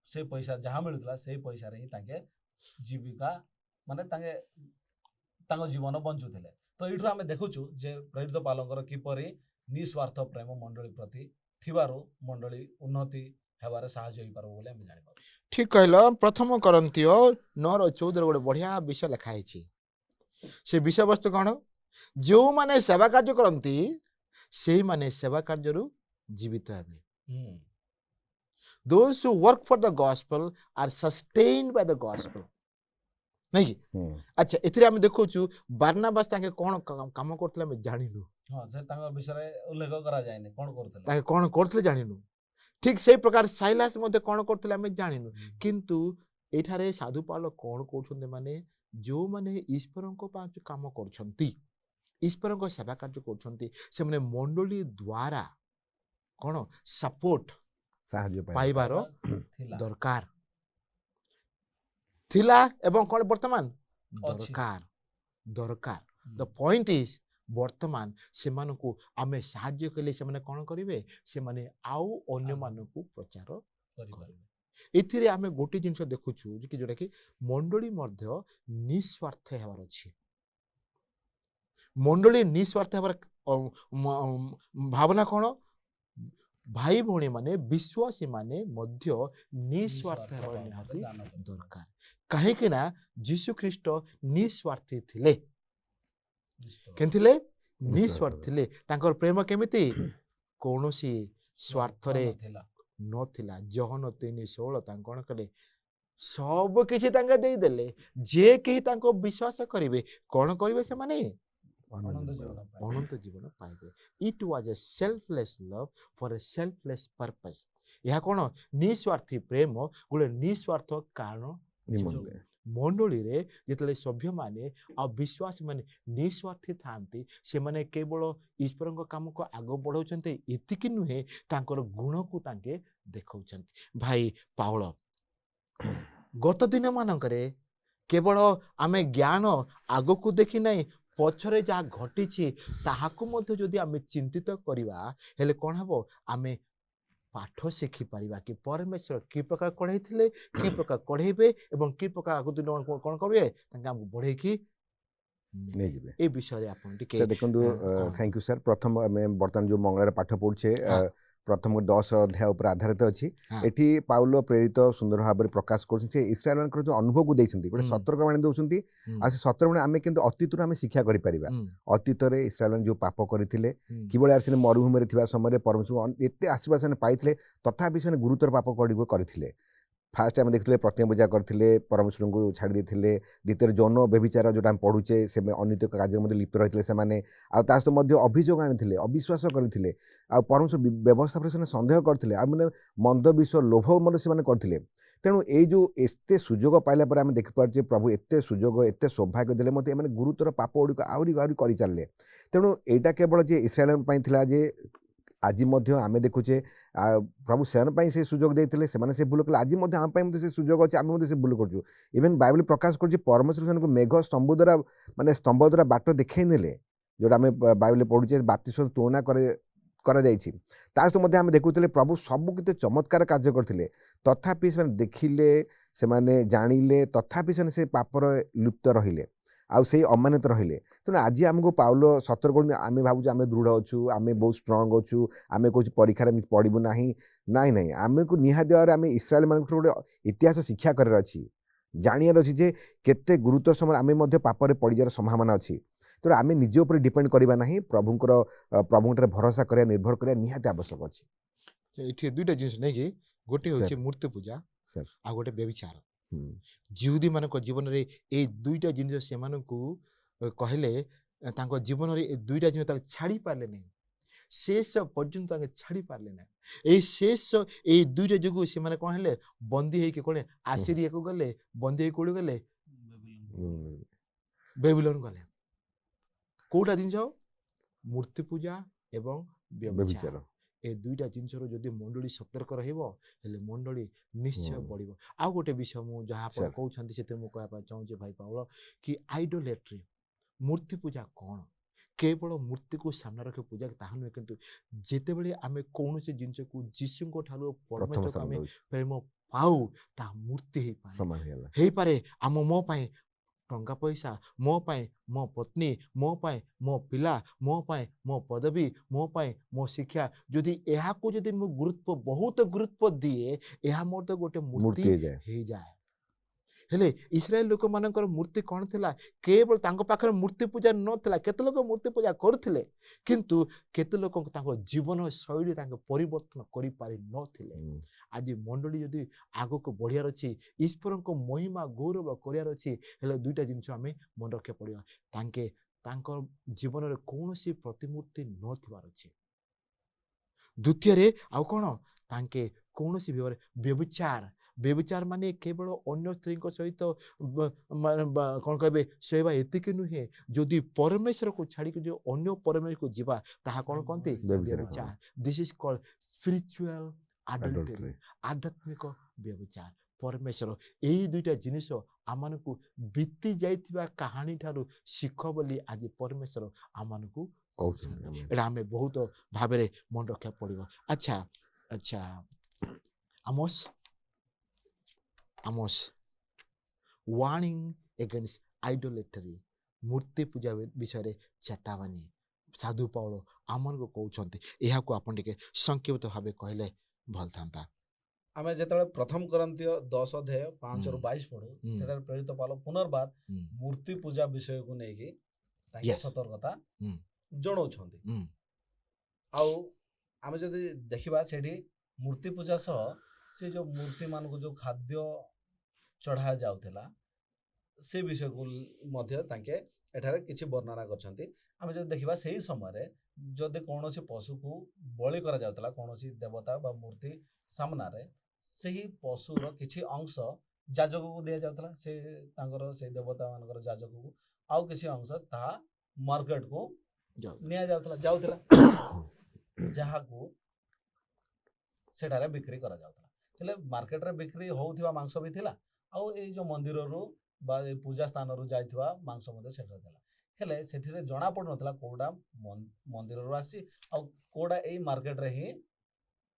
से पैसा जहाँ मिलुतला से पैसा रे ही तांके जीविका माने तांके जीवन बंचुथिले तो एठु आमे देखुछु जे प्रेरित पालंकर किपरि निस्वार्थ प्रेम मंडली प्रति थिबारो मंडली उन्नति हेबारे सहाय्य होई पारो बोले हम जानि पारो ठीक कहलो प्रथम करंतियो 9:14 गोटे बढ़िया विषय लिखा है से विषय वस्तु कौन जो माने सेवा कार्य करंती से माने सेवा कार्य रु जीवित हेबे those who work for the gospel are sustained by the gospel नहीं अच्छा एथिरे हम देखुछु बारनाबास ताके कोन काम करथले हम जानिनु हां से तांगर विषय उल्लेख करा जायने कोन करथले ताके कोन करथले जानिनु ठीक से प्रकार साइलास मध्ये कोन करथले हम जानिनु किंतु एठारे साधु पाल कोन कोछन्ते माने जो माने ईश्वरन को पाछ काम करछंती ईश्वरन को सेवा कार्य करछंती से माने मंडली द्वारा कोन सपोर्ट साहाय्य पाइबारो दरकार थिला एवं कोन वर्तमान दरकार द पॉइंट इज वर्तमान से मानको आमे साहाय्य कले से माने कोन करिवे से माने आउ अन्य मानको प्रचार करिवे एथिरे आमे गोटी जिंस देखुछु कि जोटा कि मंडली मध्य निस्वार्थ हेबार अछि मंडली निस्वार्थ हेबार भावना कोन भाई भौणी माने विश्वासी माने मध्य निस्वार्थ हेबार निहाती दरकार काहे कि ना यीशु ख्रीष्ट निस्वार्थी थिले केनथिले निस्वार्थ थिले तांकर प्रेम केमिति कोनोसी स्वार्थ रे नथिला जहन 3:16 तांकण कले सब किछि तांका देई देले जे केही तांको विश्वास करिवे कोन करिवे से माने अनंत जीवन पाइबे it was a selfless love for a selfless purpose यह कोन निस्वार्थी प्रेम गोले निस्वार्थ कारण मंडली रे जेतले सभ्य माने आ विश्वास माने निस्वार्थी थांती से माने केवल ईश्वर को काम को आगो बढ़ाउचंते एतिकी नुहे तांकर गुण को तांके देखौचंती भाई पाउल गत दिन मानकरे केवल आमे ज्ञान आगो को देखि नै पछरे जा घटी छी ताहाकु मध्ये जदि आमे चिंतित करिवा हेले कोन हबो आमे ପାଠ ଶିଖିପାରିବା କି ପରମେଶ୍ୱର କି ପ୍ରକାର କଢ଼େଇଥିଲେ, କି ପ୍ରକାର କଢ଼େଇବେ ଏବଂ କି ପ୍ରକାର ଆଗକୁ ଦିନ କ'ଣ କରିବେ ତାଙ୍କେ ଆମକୁ ବଢ଼େଇକି ନେଇଯିବେ। ଏ ବିଷୟରେ ଆପଣ ଟିକେ ସାର୍ ଦେଖନ୍ତୁ କହନ୍ତୁ। Thank you sir. ପ୍ରଥମ ଆମେ ବର୍ତ୍ତମାନ ଯେଉଁ ମଙ୍ଗଳାରେ ପାଠ ପଢୁଛେ ପ୍ରଥମ 10 ଅଧ୍ୟାୟ ଉପରେ ଆଧାରିତ ଅଛି। ହଁ। ଏଠି ପାଉଲ ପ୍ରେରିତ ସୁନ୍ଦର ଭାବରେ ପ୍ରକାଶ କରୁଛନ୍ତି ସେ ଇସ୍ରାଏଲ ମାନଙ୍କର ଯେଉଁ ଅନୁଭବକୁ ଦେଇଛନ୍ତି ଗୋଟେ ସତର୍କବାଣୀ ଦେଉଛନ୍ତି। ଆଉ ସେ ସତର୍କବାଣୀ ଆମେ କିନ୍ତୁ ଅତୀତରୁ ଆମେ ଶିକ୍ଷା କରିପାରିବା। ଅତୀତରେ ଇସ୍ରାଏଲ ମାନେ ଯେଉଁ ପାପ କରିଥିଲେ କିଭଳି ସେ ମରୁଭୂମିରେ ଥିବା ସମୟରେ ପରମେଶ୍ୱର ଏତେ ଆଶୀର୍ବାଦ ସେମାନେ ପାଇଥିଲେ ତଥାପି ସେମାନେ ଗୁରୁତର ପାପ କରିଥିଲେ। ଫାଷ୍ଟ ଆମେ ଦେଖିଥିଲେ ପ୍ରତିମା ପୂଜା କରିଥିଲେ, ପରମେଶ୍ୱରଙ୍କୁ ଛାଡ଼ି ଦେଇଥିଲେ। ଦ୍ୱିତୀୟରେ ଯୌନ ବ୍ୟଭିଚାର ଯେଉଁଟା ଆମେ ପଢ଼ୁଛେ ସେ ଅନୈତିକ କାର୍ଯ୍ୟରେ ମଧ୍ୟ ଲିପ୍ତ ରହିଥିଲେ ସେମାନେ। ଆଉ ତା ସହିତ ମଧ୍ୟ ଅଭିଯୋଗ ଆଣିଥିଲେ, ଅବିଶ୍ୱାସ କରିଥିଲେ, ଆଉ ପରମେଶ୍ୱର ବ୍ୟବସ୍ଥା ଉପରେ ସେମାନେ ସନ୍ଦେହ କରିଥିଲେ, ଆଉ ମାନେ ମନ୍ଦ ବିଷୟ ଲୋଭ ମଧ୍ୟ ସେମାନେ କରିଥିଲେ। ତେଣୁ ଏଇ ଯେଉଁ ଏତେ ସୁଯୋଗ ପାଇଲା ପରେ ଆମେ ଦେଖିପାରୁଛେ ପ୍ରଭୁ ଏତେ ସୁଯୋଗ ଏତେ ସୌଭାଗ୍ୟ ଦେଲେ ମଧ୍ୟ ଏମାନେ ଗୁରୁତର ପାପ ଗୁଡ଼ିକ ଆହୁରି କରିଚାଲିଲେ। ତେଣୁ ଏଇଟା କେବଳ ଯେ ଇସ୍ରାଏଲ ପାଇଁ ଥିଲା ଯେ ଆଜି ମଧ୍ୟ ଆମେ ଦେଖୁଛେ ପ୍ରଭୁ ସେମାନଙ୍କ ପାଇଁ ସେ ସୁଯୋଗ ଦେଇଥିଲେ, ସେମାନେ ସେ ଭୁଲ କଲେ। ଆଜି ମଧ୍ୟ ଆମ ପାଇଁ ମଧ୍ୟ ସେ ସୁଯୋଗ ଅଛି, ଆମେ ମଧ୍ୟ ସେ ଭୁଲ କରୁଛୁ। ଇଭେନ୍ ବାଇବଲ ପ୍ରକାଶ କରୁଛି ପରମେଶ୍ୱର ସେମାନଙ୍କୁ ମେଘ ସ୍ତମ୍ଭ ଦ୍ୱାରା ବାଟ ଦେଖାଇ ନେଲେ, ଯେଉଁଟା ଆମେ ବାଇବଲରେ ପଢ଼ୁଛେ ବାପ୍ତିସ୍ମ ତୁଳନା କରାଯାଇଛି। ତା ସହିତ ମଧ୍ୟ ଆମେ ଦେଖୁଥିଲେ ପ୍ରଭୁ ସବୁ କେତେ ଚମତ୍କାର କାର୍ଯ୍ୟ କରିଥିଲେ, ତଥାପି ସେମାନେ ଦେଖିଲେ, ସେମାନେ ଜାଣିଲେ, ତଥାପି ସେମାନେ ସେ ପାପର ଲିପ୍ତ ରହିଲେ, ଆଉ ସେଇ ଅମାନିତ ରହିଲେ। ତେଣୁ ଆଜି ଆମକୁ ପାଉଲ ସତର୍କ କରୁଛନ୍ତି। ଆମେ ଭାବୁଛୁ ଆମେ ଦୃଢ଼ ଅଛୁ, ଆମେ ବହୁତ ଷ୍ଟ୍ରଙ୍ଗ ଅଛୁ, ଆମେ କହୁଛୁ ପରୀକ୍ଷାରେ ଆମେ ପଡ଼ିବୁ ନାହିଁ। ନାଇଁ, ଆମକୁ ନିହାତି ଭାବରେ ଆମେ ଇସ୍ରାଏଲ ମାନଙ୍କଠୁ ଗୋଟେ ଇତିହାସ ଶିକ୍ଷା କରିବାର ଅଛି, ଜାଣିବାର ଅଛି ଯେ କେତେ ଗୁରୁତର ସମୟରେ ଆମେ ମଧ୍ୟ ପାପରେ ପଡ଼ିଯିବାର ସମ୍ଭାବନା ଅଛି। ତେଣୁ ଆମେ ନିଜ ଉପରେ ଡିପେଣ୍ଡ କରିବା ନାହିଁ, ପ୍ରଭୁଙ୍କଠାରେ ଭରସା କରିବା, ନିର୍ଭର କରିବା ନିହାତି ଆବଶ୍ୟକ ଅଛି। ଏଠି ଦୁଇଟା ଜିନିଷ ନେଇକି ଗୋଟେ ହେଉଛି ମୂର୍ତ୍ତି ପୂଜା ଆଉ ଗୋଟେ ବ୍ୟଭିଚାର। ଜିହୁଦୀ ମାନଙ୍କ ଜୀବନରେ ଏଇ ଦୁଇଟା ଜିନିଷ ସେମାନଙ୍କୁ କହିଲେ ତାଙ୍କ ଜୀବନରେ ଏ ଦୁଇଟା ଜିନିଷ ତାଙ୍କୁ ଛାଡ଼ି ପାରିଲେ ନାହିଁ, ଶେଷ ପର୍ଯ୍ୟନ୍ତ ତାଙ୍କେ ଛାଡ଼ି ପାରିଲେ ନାହିଁ। ଏଇ ଦୁଇଟା ଯୋଗୁଁ ସେମାନେ କ'ଣ ହେଲେ ବନ୍ଦୀ ହେଇକି କ'ଣ ଆସିରିଆକୁ ଗଲେ, ବନ୍ଦୀ ହେଇକି କୋଉଠି ଗଲେ ବେବିଲନ ଗଲେ। କୋଉଟା ଜିନିଷ ମୂର୍ତ୍ତି ପୂଜା ଏବଂ ବ୍ୟଭିଚାର। ଏ ଦୁଇଟା ଜିନିଷରୁ ଯଦି ମଣ୍ଡଳୀ ସତର୍କ ରହିବ ହେଲେ ମଣ୍ଡଳୀ ନିଶ୍ଚୟ ବଢ଼ିବ। ଆଉ ଗୋଟେ ବିଷୟ ମୁଁ ଯାହା ଆପଣ କହୁଛନ୍ତି ସେଥିରେ ମୁଁ କହିବା ପାଇଁ ଚାହୁଁଛି ଭାଇ ପାଉଲ କି ଆଇଡୋଲେଟ୍ରି ମୂର୍ତ୍ତି ପୂଜା କ'ଣ? କେବଳ ମୂର୍ତ୍ତିକୁ ସାମ୍ନା ରଖି ପୂଜା ତାହା ନୁହେଁ, କିନ୍ତୁ ଯେତେବେଳେ ଆମେ କୌଣସି ଜିନିଷକୁ ଯୀଶୁଙ୍କ ଠାରୁ ପରମେଶ୍ୱରକୁ ଆମେ ପ୍ରେମ ପାଉ ତାହା ମୂର୍ତ୍ତି ହେଇପାରେ। ମୋ ପାଇଁ ଟଙ୍କା ପଇସା, ମୋ ପାଇଁ ମୋ ପତ୍ନୀ, ମୋ ପାଇଁ ମୋ ପିଲା, ମୋ ପାଇଁ ମୋ ପଦବୀ, ମୋ ପାଇଁ ମୋ ଶିକ୍ଷା, ଯଦି ଏହାକୁ ଯଦି ମୁଁ ବହୁତ ଗୁରୁତ୍ୱ ଦିଏ ଏହା ମଧ୍ୟ ଗୋଟେ ମୂର୍ତ୍ତି ହେଇଯାଏ। ହେଲେ ଇସ୍ରାଏଲ ଲୋକମାନଙ୍କର ମୂର୍ତ୍ତି କ'ଣ ଥିଲା? କେବଳ ତାଙ୍କ ପାଖରେ ମୂର୍ତ୍ତି ପୂଜା ନଥିଲା। କେତେ ଲୋକ ମୂର୍ତ୍ତି ପୂଜା କରୁଥିଲେ, କିନ୍ତୁ କେତେ ଲୋକ ତାଙ୍କ ଜୀବନ ଶୈଳୀ ତାଙ୍କ ପରିବର୍ତ୍ତନ କରିପାରି ନଥିଲେ। ଆଜି ମଣ୍ଡଳୀ ଯଦି ଆଗକୁ ବଢ଼ିବାର ଅଛି, ଈଶ୍ୱରଙ୍କ ମହିମା ଗୌରବ କରିବାର ଅଛି, ହେଲେ ଦୁଇଟା ଜିନିଷ ଆମେ ମନେ ରଖିବାକୁ ପଡ଼ିବ। ତାଙ୍କ ଜୀବନରେ କୌଣସି ପ୍ରତିମୂର୍ତ୍ତି ନଥିବାର ଅଛି। ଦ୍ୱିତୀୟରେ ଆଉ କ'ଣ? ତାଙ୍କେ କୌଣସି ଭାବରେ ବ୍ୟଭିଚାର ମାନେ କେବଳ ଅନ୍ୟ ସ୍ତ୍ରୀଙ୍କ ସହିତ କ'ଣ କହିବେ ଶୋଇବା ଏତିକି ନୁହେଁ। ଯଦି ପରମେଶ୍ୱରକୁ ଛାଡ଼ିକି ଯଦି ଅନ୍ୟ ପରମେଶ୍ୱରକୁ ଯିବା ତାହା କ'ଣ କହନ୍ତି? ବ୍ୟଭିଚାର। ଦିସ୍ ଇଜ୍ କଲ୍ଡ ସ୍ପିରିଚୁଆଲ ଆଡଲ୍ଟରି, ଆଧ୍ୟାତ୍ମିକ ବ୍ୟଭିଚାର। ପରମେଶ୍ୱର ଏଇ ଦୁଇଟା ଜିନିଷ ଆମମାନଙ୍କୁ ବିତି ଯାଇଥିବା କାହାଣୀ ଠାରୁ ଶିଖ ବୋଲି ଆଜି ପରମେଶ୍ୱର ଆମମାନଙ୍କୁ କହୁଛନ୍ତି। ଏଇଟା ଆମେ ବହୁତ ଭାବରେ ମନେ ରଖିବାକୁ ପଡ଼ିବ। ଆଚ୍ଛା ଆମୋସ୍ ୱାର୍ଣ୍ଣିଂ ଏଗେନ୍ଷ୍ଟ ଆଇଡୋଲେଟ୍ରି ମୂର୍ତ୍ତି ପୂଜା ବିଷୟରେ ଚେତାବନୀ ସାଧୁ ପାଉଲ ଆମମାନଙ୍କୁ କହୁଛନ୍ତି। ଏହାକୁ ଆପଣ ଟିକେ ସଂକ୍ଷିପ୍ତ ଭାବେ କହିଲେ ଭଲ ଥାନ୍ତା। ଆମେ ଯେତେବେଳେ ପ୍ରଥମ କରନ୍ତୀୟ 10 ଅଧ୍ୟାୟ 5ରୁ 22 ପଢୁ, ସେଠାରେ ପ୍ରେରିତ ପାଉଲ ପୁନର୍ବାର ମୂର୍ତ୍ତି ପୂଜା ବିଷୟକୁ ନେଇକି ତାଙ୍କେ ସତର୍କତା ଜଣାଉଛନ୍ତି। ଆଉ ଆମେ ଯଦି ଦେଖିବା ସେଠି ମୂର୍ତ୍ତି ପୂଜା ସହ ସେ ଯେଉଁ ମୂର୍ତ୍ତି ମାନଙ୍କୁ ଯେଉଁ ଖାଦ୍ୟ ଚଢ଼ା ଯାଉଥିଲା ସେ ବିଷୟକୁ ମଧ୍ୟ ତାଙ୍କେ ଏଠାରେ କିଛି ବର୍ଣ୍ଣନା କରିଛନ୍ତି। ଆମେ ଯଦି ଦେଖିବା ସେହି ସମୟରେ ଯଦି କୌଣସି ପଶୁକୁ ବଳି କରାଯାଉଥିଲା କୌଣସି ଦେବତା ବା ମୂର୍ତ୍ତି ସାମ୍ନାରେ, ସେହି ପଶୁର କିଛି ଅଂଶ ଯାଜକକୁ ଦିଆଯାଉଥିଲା, ସେ ତାଙ୍କର ସେଇ ଦେବତା ମାନଙ୍କର ଯାଜକକୁ, ଆଉ କିଛି ଅଂଶ ତାହା ମାର୍କେଟକୁ ନିଆଯାଉଥିଲା ଯାହାକୁ ସେଠାରେ ବିକ୍ରି କରାଯାଉଥିଲା। ହେଲେ ମାର୍କେଟରେ ବିକ୍ରି ହେଉଥିବା ମାଂସ ବି ଥିଲା, ଆଉ ଏଇ ଯେଉଁ ମନ୍ଦିରରୁ ବା ଏଇ ପୂଜା ସ୍ଥାନରୁ ଯାଇଥିବା ମାଂସ ମଧ୍ୟ ସେଠାରେ ଥିଲା। ହେଲେ ସେଥିରେ ଜଣା ପଡୁନଥିଲା କୋଉଟା ମନ୍ଦିରରୁ ଆସିଛି ଆଉ କୋଉଟା ଏଇ ମାର୍କେଟରେ ହିଁ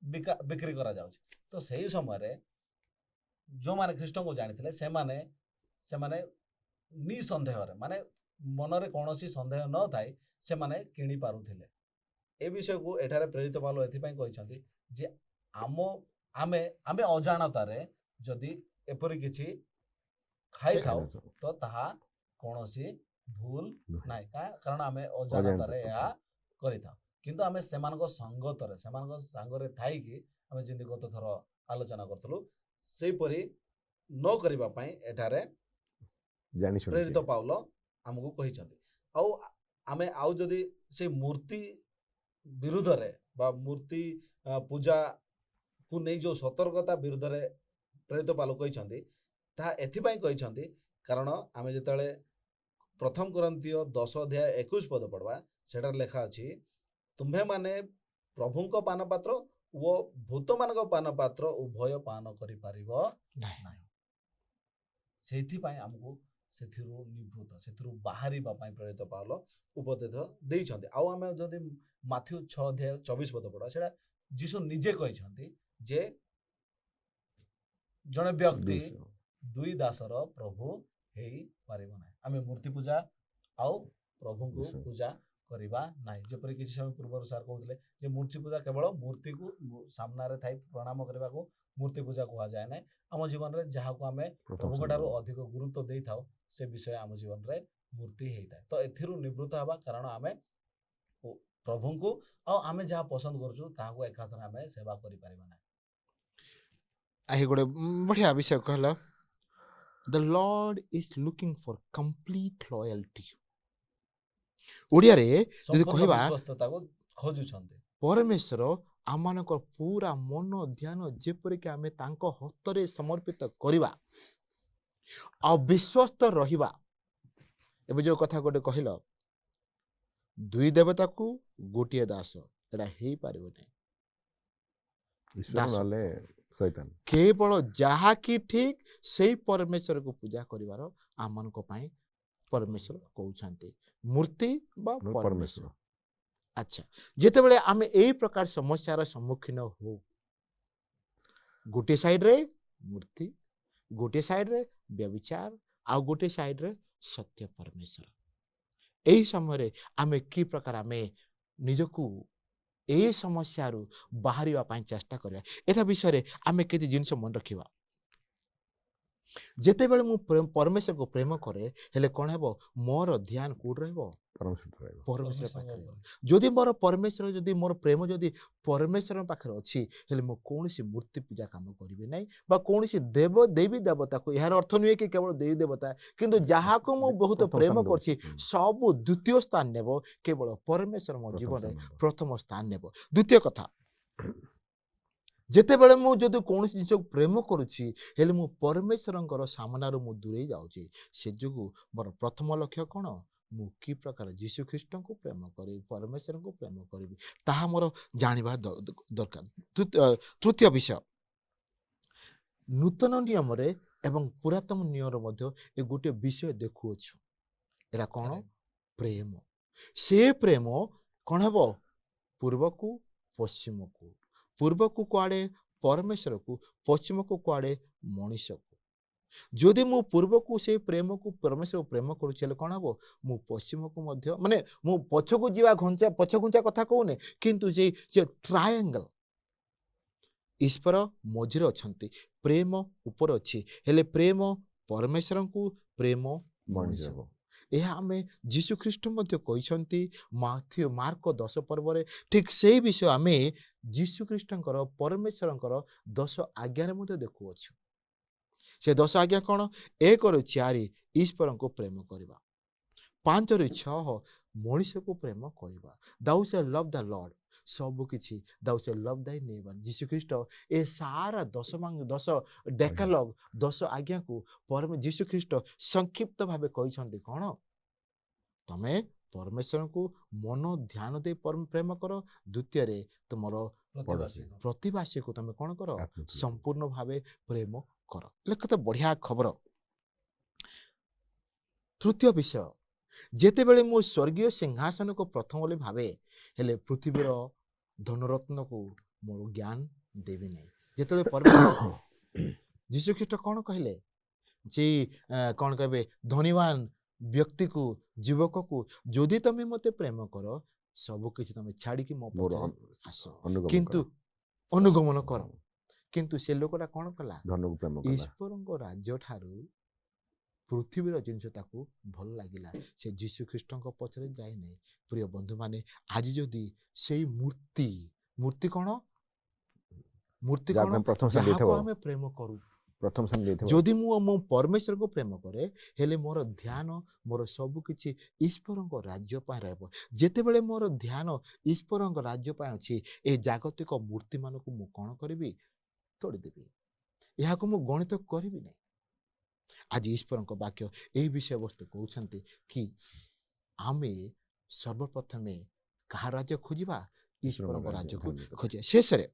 ବିକ୍ରି କରାଯାଉଛି। ତ ସେଇ ସମୟରେ ଯେଉଁମାନେ ଖ୍ରୀଷ୍ଟଙ୍କୁ ଜାଣିଥିଲେ ସେମାନେ ନିସନ୍ଦେହରେ ମାନେ ମନରେ କୌଣସି ସନ୍ଦେହ ନଥାଇ ସେମାନେ କିଣି ପାରୁଥିଲେ। ଏ ବିଷୟକୁ ଏଠାରେ ପ୍ରେରିତ ପାଉଲ ଏଥିପାଇଁ କହିଛନ୍ତି ଯେ ଆମେ ଆମେ ଅଜାଣତାରେ ଯଦି ଏପରି କିଛି ଖାଇଥାଉ ତ ତାହା କୌଣସି ଭୁଲ ନାହିଁ, କାରଣ ଆମେ ଅଜାଣତାରେ ଏହା କରିଥାଉ। କିନ୍ତୁ ଆମେ ସେମାନଙ୍କ ସାଙ୍ଗରେ ଥାଇକି ଆମେ ଯେମିତି ଗତ ଥର ଆଲୋଚନା କରୁଥିଲୁ ସେହିପରି ନ କରିବା ପାଇଁ ଏଠାରେ ପ୍ରେରିତ ପାଉଲ ଆମକୁ କହିଛନ୍ତି। ଆଉ ଯଦି ସେ ମୂର୍ତ୍ତି ବିରୁଦ୍ଧରେ ବା ମୂର୍ତ୍ତି ପୂଜାକୁ ନେଇ ଯେଉଁ ସତର୍କତା ବିରୁଦ୍ଧରେ ପ୍ରେରିତ ପାଉଲ କହିଛନ୍ତି ତାହା ଏଥିପାଇଁ କହିଛନ୍ତି କାରଣ ଆମେ ଯେତେବେଳେ ପ୍ରଥମ କୋରିନ୍ଥୀୟ 10:21 ପଢ଼ିବା ସେଠାରେ ଲେଖା ଅଛି ତୁମ୍ଭେମାନେ ପ୍ରଭୁଙ୍କ ପାନପାତ୍ର ଓ ଭୂତମାନଙ୍କ ପାନପାତ୍ର ଉଭୟ ପାନ କରିପାରିବ ନାହିଁ। ସେଇଥିପାଇଁ ଆମକୁ ସେଥିରୁ ବାହାରିବା ପାଇଁ ପ୍ରେରିତ ପାଉଲ ଉପଦେଶ ଦେଇଛନ୍ତି। ଆଉ ଆମେ ଯଦି ମାଥ୍ୟୁ 6:24 ପଢ଼ିବା ସେଟା ଯୀଶୁ ନିଜେ କହିଛନ୍ତି ଯେ ଜଣେ ବ୍ୟକ୍ତି ଦୁଇ ଦାସର ପ୍ରଭୁ ହେଇପାରିବ ନାହିଁ। ଆମେ ମୂର୍ତ୍ତି ପୂଜା ଆଉ ପ୍ରଭୁଙ୍କୁ ପୂଜା କରିବା ନାହିଁ। ଯେପରି କିଛି ସମୟ ପୂର୍ବରୁ ସାର୍ କହୁଥିଲେ ଯେ ମୂର୍ତ୍ତି ପୂଜା କେବଳ ମୂର୍ତ୍ତିକୁ ସାମ୍ନାରେ ଥାଇ ପ୍ରଣାମ କରିବାକୁ ମୂର୍ତ୍ତି ପୂଜା କୁହାଯାଏ ନାହିଁ। ଆମ ଜୀବନରେ ଯାହାକୁ ଆମେ ପ୍ରଭୁଙ୍କ ଠାରୁ ଅଧିକ ଗୁରୁତ୍ୱ ଦେଇଥାଉ ସେ ବିଷୟ ଆମ ଜୀବନରେ ମୂର୍ତ୍ତି ହେଇଥାଏ। ତ ଏଥିରୁ ନିବୃତ୍ତ ହେବା, କାରଣ ଆମେ ପ୍ରଭୁଙ୍କୁ ଆଉ ଆମେ ଯାହା ପସନ୍ଦ କରୁଛୁ ତାହାକୁ ଏକାଥରେ ଆମେ ସେବା କରିପାରିବା ନାହିଁ। ଆହି ଗୋଟେ ବଢ଼ିଆ ବିଷୟ କହିଲ। The Lord is looking for complete loyalty. ଓଡ଼ିଆରେ ଯଦି କହିବା ବିଶ୍ୱସ୍ତତାକୁ ଖୋଜୁଛନ୍ତି। ପରମେଶ୍ୱର ଆମମାନଙ୍କର ପୁରା ମନ ଧ୍ୟାନ ଯେପରିକି ଆମେ ତାଙ୍କ ହସ୍ତରେ ସମର୍ପିତ କରିବା ଆଉ ବିଶ୍ୱସ୍ତ ରହିବା। ଏବେ ଯେଉଁ କଥା ଗୋଟେ କହିଲ ଦୁଇ ଦେବତାକୁ ଗୋଟିଏ ଦାସ, ଏଟା ହେଇପାରିବ ନାହିଁ। କେବଳ ଯାହାକି ଠିକ ସେଇ ପରମେଶ୍ୱରକୁ ପୂଜା କରିବାର ଆମମାନଙ୍କ ପାଇଁ ପରମେଶ୍ୱର କହୁଛନ୍ତି, ମୂର୍ତ୍ତି ବା ପରମେଶ୍ୱର। ଆଚ୍ଛା, ଯେତେବେଳେ ଆମେ ଏଇ ପ୍ରକାର ସମସ୍ୟାର ସମ୍ମୁଖୀନ ହଉ, ଗୋଟିଏ ସାଇଡରେ ମୂର୍ତ୍ତି, ଗୋଟିଏ ସାଇଡରେ ବ୍ୟଭିଚାର, ଆଉ ଗୋଟିଏ ସାଇଡରେ ସତ୍ୟ ପରମେଶ୍ୱର, ଏହି ସମୟରେ ଆମେ କି ପ୍ରକାର ଆମେ ନିଜକୁ ଏହି ସମସ୍ୟାରୁ ବାହାରିବା ପାଇଁ ଚେଷ୍ଟା କରିବା, ଏହା ବିଷୟରେ ଆମେ କେତେ ଜିନିଷ ମନେ ରଖିବା। ଯେତେବେଳେ ମୁଁ ପରମେଶ୍ୱରକୁ ପ୍ରେମ କରେ, ହେଲେ କ'ଣ ହେବ, ମୋର ଧ୍ୟାନ କୋଉଠି ରହିବ? ପରମେଶ୍ୱର ପାଖରେ। ଯଦି ମୋର ପ୍ରେମ ଯଦି ପରମେଶ୍ୱର ପାଖରେ ଅଛି, ହେଲେ ମୁଁ କୌଣସି ମୂର୍ତ୍ତି ପୂଜା କାମ କରିବି ନାହିଁ ବା କୌଣସି ଦେବୀ ଦେବତାକୁ, ଏହାର ଅର୍ଥ ନୁହେଁ କି କେବଳ ଦେବୀ ଦେବତା, କିନ୍ତୁ ଯାହାକୁ ମୁଁ ବହୁତ ପ୍ରେମ କରୁଛି ସବୁ ଦ୍ୱିତୀୟ ସ୍ଥାନ ନେବ, କେବଳ ପରମେଶ୍ୱର ମୋ ଜୀବନରେ ପ୍ରଥମ ସ୍ଥାନ ନେବ। ଦ୍ୱିତୀୟ କଥା, ଯେତେବେଳେ ମୁଁ ଯଦି କୌଣସି ଜିନିଷକୁ ପ୍ରେମ କରୁଛି, ହେଲେ ମୁଁ ପରମେଶ୍ୱରଙ୍କର ସାମନାରୁ ମୁଁ ଦୂରେଇ ଯାଉଛି। ସେ ଯୋଗୁଁ ମୋର ପ୍ରଥମ ଲକ୍ଷ୍ୟ କ'ଣ? ମୁଁ କି ପ୍ରକାର ଯୀଶୁ ଖ୍ରୀଷ୍ଟଙ୍କୁ ପ୍ରେମ କରିବି, ପରମେଶ୍ୱରଙ୍କୁ ପ୍ରେମ କରିବି, ତାହା ମୋର ଜାଣିବା ଦରକାର। ତୃତୀୟ ବିଷୟ, ନୂତନ ନିୟମରେ ଏବଂ ପୁରାତନ ନିୟମରେ ମଧ୍ୟ ଏ ଗୋଟିଏ ବିଷୟ ଦେଖୁଅଛୁ। ଏଟା କ'ଣ? ପ୍ରେମ। ସେ ପ୍ରେମ କ'ଣ ହେବ? ପୂର୍ବକୁ ପଶ୍ଚିମକୁ, ପୂର୍ବକୁ କୁଆଡ଼େ? ପରମେଶ୍ୱରକୁ, ପଶ୍ଚିମକୁ କୁଆଡ଼େ? ମଣିଷକୁ। ଯଦି ମୁଁ ପୂର୍ବକୁ ସେଇ ପ୍ରେମକୁ ପରମେଶ୍ୱରକୁ ପ୍ରେମ କରୁଛି, ହେଲେ କ'ଣ ହେବ? ମୁଁ ପଶ୍ଚିମକୁ ମଧ୍ୟ, ମାନେ ମୁଁ ପଛକୁ ଯିବା ପଛ ଘୁଞ୍ଚା କଥା କହୁନି, କିନ୍ତୁ ସେ ଟ୍ରାୟାଙ୍ଗଲ ଈଶ୍ୱର ମଝିରେ ଅଛନ୍ତି, ପ୍ରେମ ଉପରେ ଅଛି, ହେଲେ ପ୍ରେମ ପରମେଶ୍ୱରଙ୍କୁ, ପ୍ରେମ ମଣିଷକୁ। ଏହା ଆମେ ଯୀଶୁ ଖ୍ରୀଷ୍ଟ ମଧ୍ୟ କହିଛନ୍ତି ମାର୍କ 10 ପର୍ବରେ। ଠିକ୍ ସେଇ ବିଷୟ ଆମେ ଯୀଶୁ ଖ୍ରୀଷ୍ଟଙ୍କର ପରମେଶ୍ୱରଙ୍କର 10 ଆଜ୍ଞାରେ ମଧ୍ୟ ଦେଖୁଅଛୁ। ସେ 10 ଆଜ୍ଞା କ'ଣ? 1ରୁ 4 ଈଶ୍ୱରଙ୍କୁ ପ୍ରେମ କରିବା, 5ରୁ 6 ମଣିଷକୁ ପ୍ରେମ କରିବା। thou shalt love the Lord, ସବୁକିଛି thou shalt love thy neighbor। ଯୀଶୁ ଖ୍ରୀଷ୍ଟ ଏ ସାରା 10 ଡେକାଲଗ 10 ଆଜ୍ଞାକୁ ଯୀଶୁ ଖ୍ରୀଷ୍ଟ ସଂକ୍ଷିପ୍ତ ଭାବେ କହିଛନ୍ତି କ'ଣ? ତମେ ପରମେଶ୍ୱରଙ୍କୁ ମନ ଧ୍ୟାନ ଦେଇ ପ୍ରେମ କର, ଦ୍ୱିତୀୟରେ ତୁମର ପ୍ରତିବାସୀକୁ ତମେ କ'ଣ କର? ସମ୍ପୂର୍ଣ୍ଣ ଭାବେ ପ୍ରେମ କର। କେତେ ବଢିଆ ଖବର। ତୃତୀୟ ବିଷୟ, ଯେତେବେଳେ ମୁଁ ସ୍ୱର୍ଗୀୟ ସିଂହାସନକୁ ପ୍ରଥମ ବୋଲି ଭାବେ, ହେଲେ ପୃଥିବୀର ଧନରତ୍ନକୁ ମୋର ଜ୍ଞାନ ଦେବି ନାହିଁ। ଯେତେବେଳେ ପରମେଶ୍ୱର ଯୀଶୁ ଖ୍ରୀଷ୍ଟ କ'ଣ କହିଲେ ଯେ କ'ଣ କହିବେ ଧନୀବାନ ବ୍ୟକ୍ତିକୁ ଯୁବକକୁ ଯଦି ତମେ ମୋତେ ପ୍ରେମ କର ସବୁ କିଛି ତମେ ଛାଡ଼ିକି ମୋ ମୋର ପଛରେ ଆସ ଅନୁଗମନ କିନ୍ତୁ କର। ଅନୁଗମନ କର। କିନ୍ତୁ ସେ ଲୋକଟା କ'ଣ କଲା ଧନକୁ ପ୍ରେମ କଲା। ଈଶ୍ୱରଙ୍କ ରାଜ୍ୟ ଠାରୁ ପୃଥିବୀର ଜିନିଷ ତାକୁ ଭଲ ଲାଗିଲା। ସେ ଯୀଶୁ ଖ୍ରୀଷ୍ଟଙ୍କ ପଛରେ ଯାଇନାହିଁ। ପ୍ରିୟ ବନ୍ଧୁମାନେ ଆଜି ଯଦି ସେଇ ମୂର୍ତ୍ତି କ'ଣ ମୂର୍ତ୍ତି ଯାହାକୁ କ'ଣ ଆମେ ପ୍ରଥମ ସ୍ଥାନ ଯାହାକୁ ଦେଇଥାଉ। ଆମେ ପ୍ରେମ କରୁ। ପ୍ରଥମ ସ୍ଥାନ ଦେଇଥିବ। ଯଦି ମୁଁ ମୋ ପରମେଶ୍ୱରକୁ ପ୍ରେମ କରେ ହେଲେ ମୋର ଧ୍ୟାନ ମୋର ସବୁ କିଛି ଈଶ୍ୱରଙ୍କ ରାଜ୍ୟ ପାଇଁ ରହିବ। ଯେତେବେଳେ ମୋର ଧ୍ୟାନ ଈଶ୍ୱରଙ୍କ ରାଜ୍ୟ ପାଇଁ ଅଛି ଏ ଜାଗତିକ ମୂର୍ତ୍ତିମାନଙ୍କୁ ମୁଁ କ'ଣ କରିବି ତୋଡ଼ିଦେବି। ଏହାକୁ ମୁଁ ଗଣିତ କରିବି ନାହିଁ। ଆଜି ଈଶ୍ୱରଙ୍କ ବାକ୍ୟ ଏହି ବିଷୟବସ୍ତୁ କହୁଛନ୍ତି କି ଆମେ ସର୍ବପ୍ରଥମେ କାହା ରାଜ୍ୟ ଖୋଜିବା ଈଶ୍ୱରଙ୍କ ରାଜ୍ୟକୁ ଖୋଜିବା। ଶେଷରେ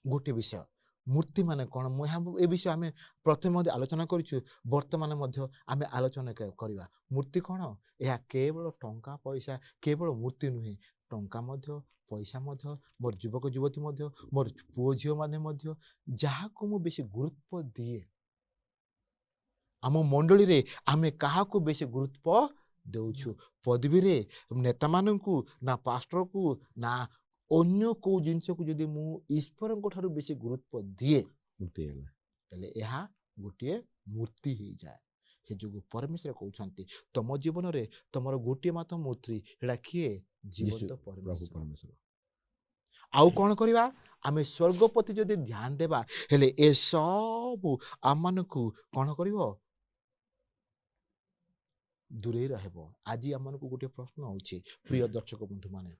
ଗୋଟେ ବିଷୟ ମୂର୍ତ୍ତି ମାନେ କ'ଣ ମୁଁ ଏ ବିଷୟ ଆମେ ପ୍ରଥମେ ମଧ୍ୟ ଆଲୋଚନା କରିଛୁ ବର୍ତ୍ତମାନ ମଧ୍ୟ ଆମେ ଆଲୋଚନା କରିବା। ମୂର୍ତ୍ତି କ'ଣ ଏହା କେବଳ ଟଙ୍କା ପଇସା କେବଳ ମୂର୍ତ୍ତି ନୁହେଁ ଟଙ୍କା ମଧ୍ୟ ପଇସା ମଧ୍ୟ ମୋର ଯୁବକ ଯୁବତୀ ମଧ୍ୟ ମୋର ପୁଅ ଝିଅମାନେ ମଧ୍ୟ ଯାହାକୁ ମୁଁ ବେଶୀ ଗୁରୁତ୍ୱ ଦିଏ ଆମ ମଣ୍ଡଳୀରେ ଆମେ କାହାକୁ ବେଶୀ ଗୁରୁତ୍ୱ ଦେଉଛୁ ପଦବୀରେ ନେତାମାନଙ୍କୁ ନା ପାଷ୍ଟରକୁ ନା ଅନ୍ୟ କେଉଁ ଜିନିଷକୁ ଯଦି ମୁଁ ଈଶ୍ୱରଙ୍କ ଠାରୁ ବେଶୀ ଗୁରୁତ୍ୱ ଦିଏ ହେଲେ ଏହା ଗୋଟିଏ ମୂର୍ତ୍ତି ହେଇଯାଏ। ସେ ଯୋଗୁଁ ପରମେଶ୍ୱର କହୁଛନ୍ତି ତମ ଜୀବନରେ ତମର ଗୋଟିଏ ମାତ୍ର ମୂର୍ତ୍ତି ସେଟା କିଏ ଜୀବନ୍ତ ପରମେଶ୍ୱର। ଆଉ କ'ଣ କରିବା ଆମେ ସ୍ୱର୍ଗ ପ୍ରତି ଯଦି ଧ୍ୟାନ ଦେବା ହେଲେ ଏସବୁ ଆମମାନଙ୍କୁ କ'ଣ କରିବ ଦୂରେଇ ରହିବ। ଆଜି ଆମମାନଙ୍କୁ ଗୋଟିଏ ପ୍ରଶ୍ନ ହେଉଛି ପ୍ରିୟ ଦର୍ଶକ ବନ୍ଧୁମାନେ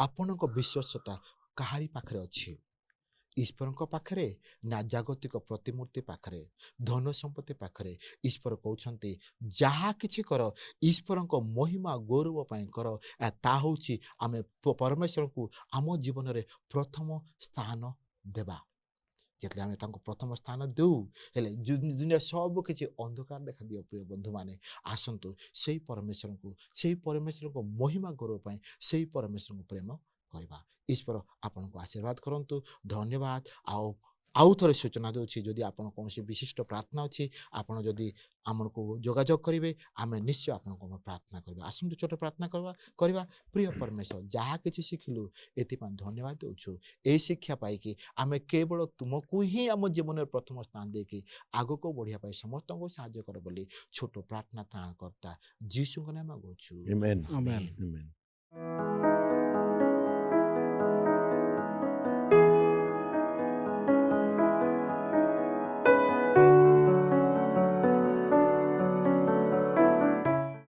ଆପଣଙ୍କ ବିଶ୍ୱସ୍ତତା କାହାରି ପାଖରେ ଅଛି? ଈଶ୍ୱରଙ୍କ ପାଖରେ ନା ଜାଗତିକ ପ୍ରତିମୂର୍ତ୍ତି ପାଖରେ ଧନ ସମ୍ପତ୍ତି ପାଖରେ? ଈଶ୍ୱର କହୁଛନ୍ତି ଯାହା କିଛି କର ଈଶ୍ୱରଙ୍କ ମହିମା ଗୌରବ ପାଇଁ କର। ତାହା ହେଉଛି ଆମେ ପରମେଶ୍ୱରଙ୍କୁ ଆମ ଜୀବନରେ ପ୍ରଥମ ସ୍ଥାନ ଦେବା। ଯେତେବେଳେ ଆମେ ତାଙ୍କୁ ପ୍ରଥମ ସ୍ଥାନ ଦେଉ ହେଲେ ଦୁନିଆ ସବୁ କିଛି ଅନ୍ଧକାର ଦେଖାଦିଅ। ପ୍ରିୟ ବନ୍ଧୁମାନେ ଆସନ୍ତୁ ସେଇ ପରମେଶ୍ୱରଙ୍କ ମହିମା ଗୌରବ ପାଇଁ ସେଇ ପରମେଶ୍ୱରଙ୍କୁ ପ୍ରେମ କରିବା। ଈଶ୍ୱର ଆପଣଙ୍କୁ ଆଶୀର୍ବାଦ କରନ୍ତୁ। ଧନ୍ୟବାଦ। ଆଉ ଥରେ ସୂଚନା ଦେଉଛି ଯଦି ଆପଣ କୌଣସି ବିଶିଷ୍ଟ ପ୍ରାର୍ଥନା ଅଛି ଆପଣ ଯଦି ଆମକୁ ଯୋଗାଯୋଗ କରିବେ ଆମେ ନିଶ୍ଚୟ ଆପଣଙ୍କୁ ପ୍ରାର୍ଥନା କରିବା। ଆସନ୍ତୁ ଛୋଟ ପ୍ରାର୍ଥନା କରିବା। ପ୍ରିୟ ପରମେଶ୍ୱର ଯାହା କିଛି ଶିଖିଲୁ ଏଥିପାଇଁ ଧନ୍ୟବାଦ ଦେଉଛୁ। ଏହି ଶିକ୍ଷା ପାଇକି ଆମେ କେବଳ ତୁମକୁ ହିଁ ଆମ ଜୀବନରେ ପ୍ରଥମ ସ୍ଥାନ ଦେଇକି ଆଗକୁ ବଢ଼ିବା ପାଇଁ ସମସ୍ତଙ୍କୁ ସାହାଯ୍ୟ କର ବୋଲି ଛୋଟ ପ୍ରାର୍ଥନା ତ୍ରାଣକର୍ତ୍ତା ଯୀଶୁଙ୍କ ନାମ ମାଗୁଛୁ। ଆମେନ୍।